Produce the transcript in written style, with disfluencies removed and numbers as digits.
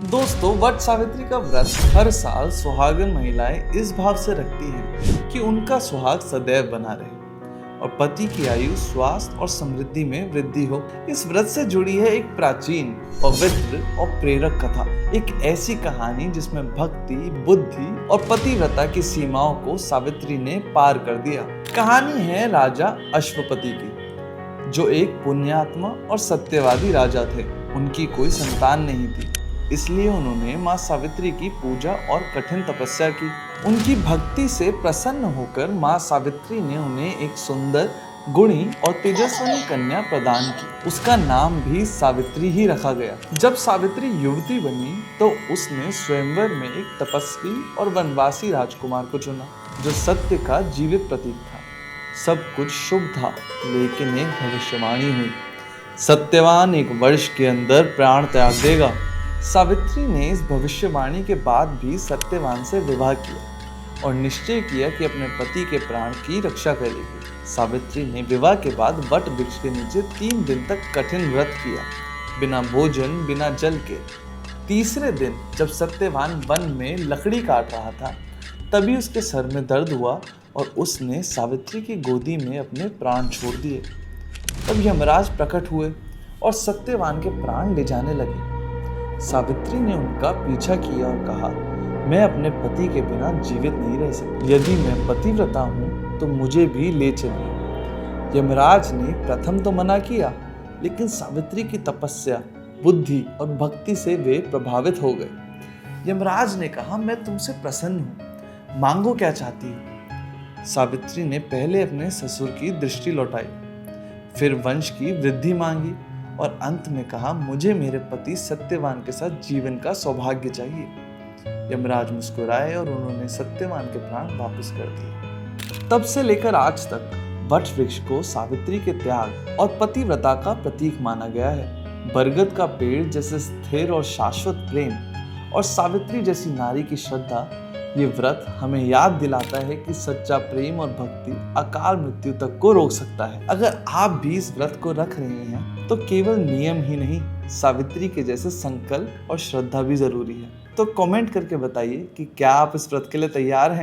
दोस्तों, वट सावित्री का व्रत हर साल सुहागन महिलाएं इस भाव से रखती हैं कि उनका सुहाग सदैव बना रहे और पति की आयु, स्वास्थ्य और समृद्धि में वृद्धि हो। इस व्रत से जुड़ी है एक प्राचीन, पवित्र और प्रेरक कथा। एक ऐसी कहानी जिसमें भक्ति, बुद्धि और पतिव्रता की सीमाओं को सावित्री ने पार कर दिया। कहानी है राजा अश्वपति की, जो एक पुण्यात्मा और सत्यवादी राजा थे। उनकी कोई संतान नहीं थी, इसलिए उन्होंने माँ सावित्री की पूजा और कठिन तपस्या की। उनकी भक्ति से प्रसन्न होकर माँ सावित्री ने उन्हें एक सुंदर, गुणी और तेजस्विनी कन्या प्रदान की। उसका नाम भी सावित्री ही रखा गया। जब सावित्री युवती बनी तो उसने स्वयंवर में एक तपस्वी और वनवासी राजकुमार को चुना, जो सत्य का जीवित प्रतीक था। सब कुछ शुभ था, लेकिन एक भविष्यवाणी हुई। सत्यवान 1 वर्ष के अंदर प्राण त्याग देगा। सावित्री ने इस भविष्यवाणी के बाद भी सत्यवान से विवाह किया और निश्चय किया कि अपने पति के प्राण की रक्षा करेगी। सावित्री ने विवाह के बाद वट वृक्ष के नीचे 3 दिन तक कठिन व्रत किया, बिना भोजन, बिना जल के। तीसरे दिन जब सत्यवान वन में लकड़ी काट रहा था, तभी उसके सर में दर्द हुआ और उसने सावित्री की गोदी में अपने प्राण छोड़ दिए। तब यमराज प्रकट हुए और सत्यवान के प्राण ले जाने लगे। सावित्री ने उनका पीछा किया और कहा, मैं अपने पति के बिना जीवित नहीं रह सकती। यदि मैं पतिव्रता हूँ तो मुझे भी ले चलिए। यमराज ने प्रथम तो मना किया, लेकिन सावित्री की तपस्या, बुद्धि और भक्ति से वे प्रभावित हो गए। यमराज ने कहा, मैं तुमसे प्रसन्न हूँ, मांगो क्या चाहती हो। सावित्री ने पहले अपने ससुर की दृष्टि लौटाई, फिर वंश की वृद्धि मांगी और अंत में कहा, मुझे मेरे पति सत्यवान के साथ जीवन का सौभाग्य चाहिए। यमराज मुस्कुराए और उन्होंने सत्यवान के प्राण वापस कर दिए। तब से लेकर आज तक वट वृक्ष को सावित्री के त्याग और पतिव्रता का प्रतीक माना गया है। बरगद का पेड़ जैसे स्थिर और शाश्वत प्रेम और सावित्री जैसी नारी की श्रद्धा, ये व्रत हमें याद दिलाता है कि सच्चा प्रेम और भक्ति अकाल मृत्यु तक को रोक सकता है। अगर आप भी इस व्रत को रख रहे हैं तो केवल नियम ही नहीं, सावित्री के जैसे संकल्प और श्रद्धा भी जरूरी है। तो कमेंट करके बताइए कि क्या आप इस व्रत के लिए तैयार हैं।